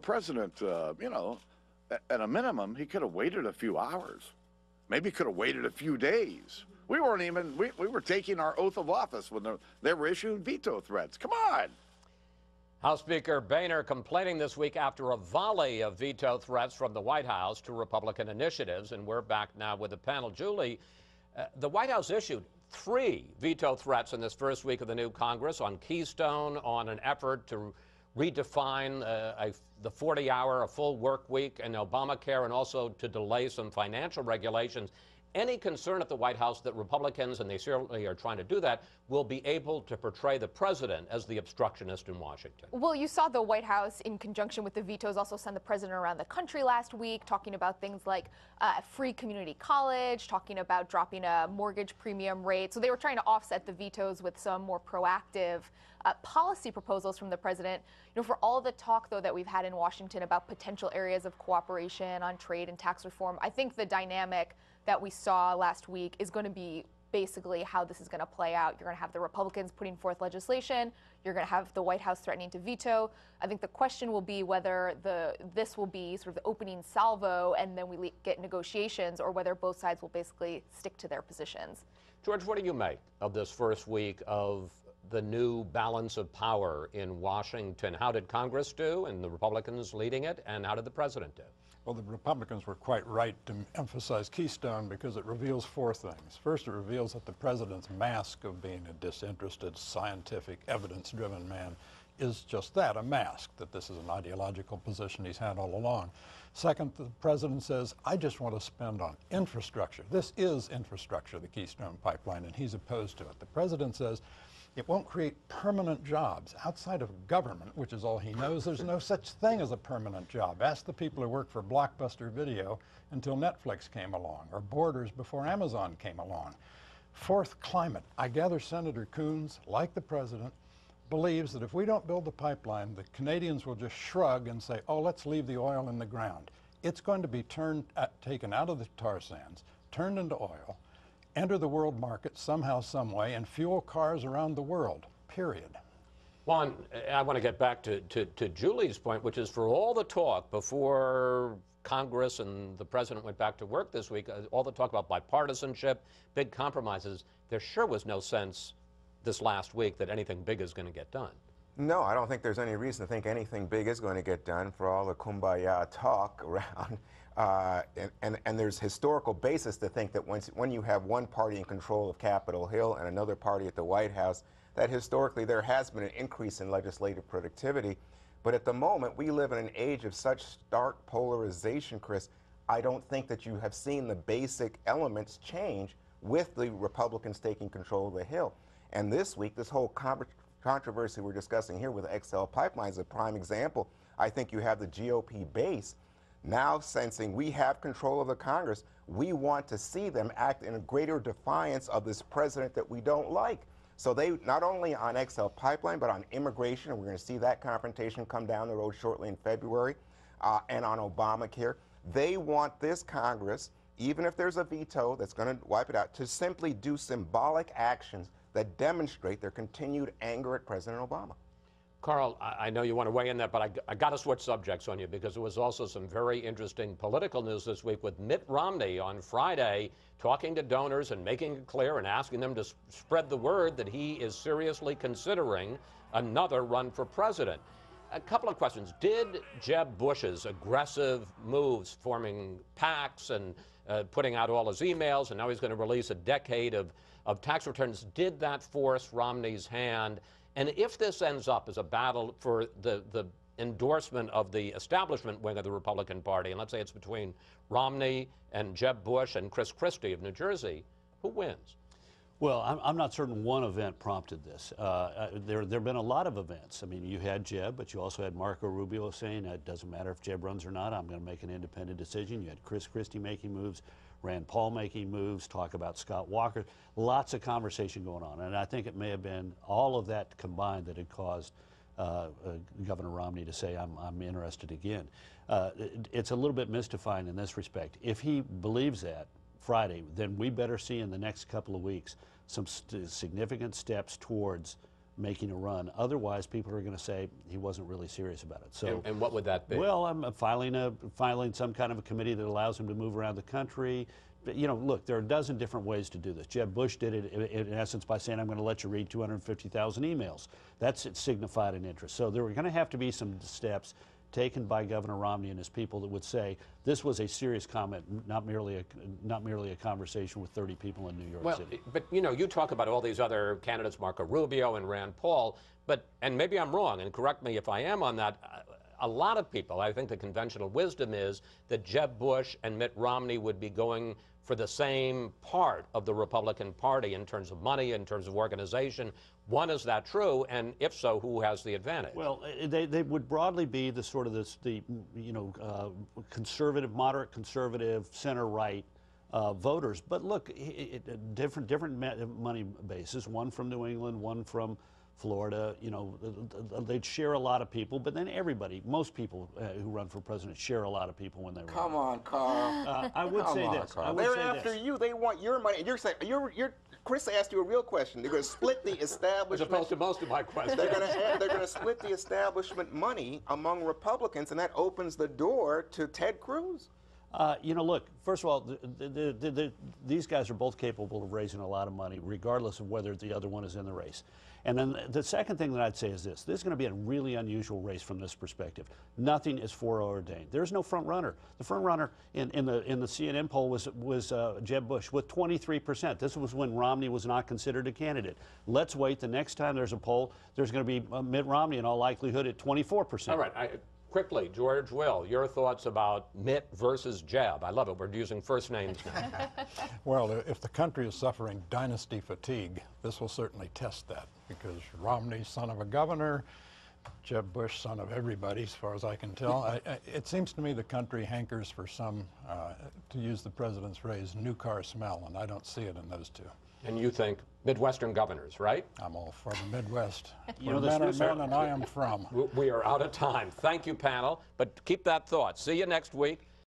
president, at a minimum, he could have waited a few hours. Maybe could have waited a few days. We weren't even, we were taking our oath of office when they were issuing veto threats. Come on. House Speaker Boehner complaining this week after a volley of veto threats from the White House to Republican initiatives. And we're back now with the panel. Julie, the White House issued 3 veto threats in this first week of the new Congress on Keystone, on an effort to redefine the 40-hour, a full work week, and Obamacare, and also to delay some financial regulations. Any concern at the White House that Republicans, and they certainly are trying to do that, will be able to portray the president as the obstructionist in Washington? Well, you saw the White House, in conjunction with the vetoes, also send the president around the country last week, talking about things like free community college, talking about dropping a mortgage premium rate. So they were trying to offset the vetoes with some more proactive policy proposals from the president. For all the talk, though, that we've had in Washington about potential areas of cooperation on trade and tax reform, I think the dynamic that we saw last week is going to be basically how this is going to play out. You're going to have the Republicans putting forth legislation. You're going to have the White House threatening to veto. I think the question will be whether this will be sort of the opening salvo and then we get negotiations, or whether both sides will basically stick to their positions. George, what do you make of this first week of the new balance of power in Washington? How did Congress do, and the Republicans leading it, and how did the president do? Well, the Republicans were quite right to emphasize Keystone because it reveals 4 things. First, it reveals that the president's mask of being a disinterested, scientific, evidence-driven man is just that, a mask, that this is an ideological position he's had all along. Second, the president says, I just want to spend on infrastructure. This is infrastructure, the Keystone Pipeline, and he's opposed to it. The president says, it won't create permanent jobs outside of government, which is all he knows. There's no such thing as a permanent job. Ask the people who work for Blockbuster Video until Netflix came along, or Borders before Amazon came along. Fourth, climate. I gather Senator Coons, like the president, believes that if we don't build the pipeline, the Canadians will just shrug and say, oh, let's leave the oil in the ground. It's going to be taken out of the tar sands, turned into oil, enter the world market somehow, some way, and fuel cars around the world, period. Juan, I want to get back to Julie's point, which is for all the talk before Congress and the president went back to work this week, all the talk about bipartisanship, big compromises, there sure was no sense this last week that anything big is going to get done. No, I don't think there's any reason to think anything big is going to get done for all the kumbaya talk around. And there's historical basis to think that when you have one party in control of Capitol Hill and another party at the White House, that historically there has been an increase in legislative productivity. But at the moment, we live in an age of such stark polarization, Chris, I don't think that you have seen the basic elements change with the Republicans taking control of the Hill. And this week, this whole controversy we're discussing here with XL Pipeline is a prime example. I think you have the GOP base now sensing we have control of the Congress. We want to see them act in a greater defiance of this president that we don't like. So they, not only on XL Pipeline, but on immigration, and we're going to see that confrontation come down the road shortly in February, and on Obamacare, they want this Congress, even if there's a veto that's going to wipe it out, to simply do symbolic actions that demonstrate their continued anger at President Obama. Carl, I know you want to weigh in that, but I got to switch subjects on you because there was also some very interesting political news this week with Mitt Romney on Friday talking to donors and making it clear and asking them to spread the word that he is seriously considering another run for president. A couple of questions. Did Jeb Bush's aggressive moves, forming PACs and putting out all his emails, and now he's going to release a decade of tax returns, did that force Romney's hand? And if this ends up as a battle for the endorsement of the establishment wing of the Republican Party, and let's say it's between Romney and Jeb Bush and Chris Christie of New Jersey, who wins? Well, I'm not certain one event prompted this. There have been a lot of events. I mean, you had Jeb, but you also had Marco Rubio saying it doesn't matter if Jeb runs or not, I'm going to make an independent decision. You had Chris Christie making moves, Rand Paul making moves, talk about Scott Walker, lots of conversation going on. And I think it may have been all of that combined that had caused Governor Romney to say, I'm interested again. It's a little bit mystifying in this respect. If he believes that Friday, then we better see in the next couple of weeks some significant steps towards making a run. Otherwise, people are going to say he wasn't really serious about it. So, and what would that be? well, I'm filing some kind of a committee that allows him to move around the country. But, you know, look, there are a dozen different ways to do this. Jeb Bush did it in essence by saying, I'm going to let you read 250,000 emails. That's it signified an interest. So there were going to have to be some steps taken by Governor Romney and his people that would say this was a serious comment, not merely a conversation with 30 people in New York City. But you know, you talk about all these other candidates, Marco Rubio and Rand Paul, and maybe I'm wrong, and correct me if I am on that. A lot of people, I think the conventional wisdom is that Jeb Bush and Mitt Romney would be going for the same part of the Republican Party in terms of money, in terms of organization. One, is that true? And if so, who has the advantage? Well, they would broadly be the sort of conservative, moderate conservative, center-right voters. But look, different money bases. One from New England, one from Florida. You know, they'd share a lot of people, but then most people who run for president share a lot of people when they run. Come on, Carl. I would say this. They're after you. They want your money. And you're saying Chris asked you a real question. They're going to split the establishment. As opposed to most of my questions. They're going to split the establishment money among Republicans, and that opens the door to Ted Cruz. You know, look, first of all, these guys are both capable of raising a lot of money, regardless of whether the other one is in the race. And then the second thing that I'd say is this is going to be a really unusual race from this perspective. Nothing is foreordained. There's no front runner. The front runner in the CNN poll was Jeb Bush with 23%. This was when Romney was not considered a candidate. Let's wait. The next time there's a poll, there's going to be Mitt Romney in all likelihood at 24%. All right. Quickly, George Will, your thoughts about Mitt versus Jeb. I love it. We're using first names now. Well, if the country is suffering dynasty fatigue, this will certainly test that, because Romney, son of a governor, Jeb Bush, son of everybody, as far as I can tell. It seems to me the country hankers for some, to use the president's phrase, new car smell, and I don't see it in those two. And you think Midwestern governors, right? I'm all for the Midwest. You know, men are men, and I am from. We are out of time. Thank you, panel. But keep that thought. See you next week.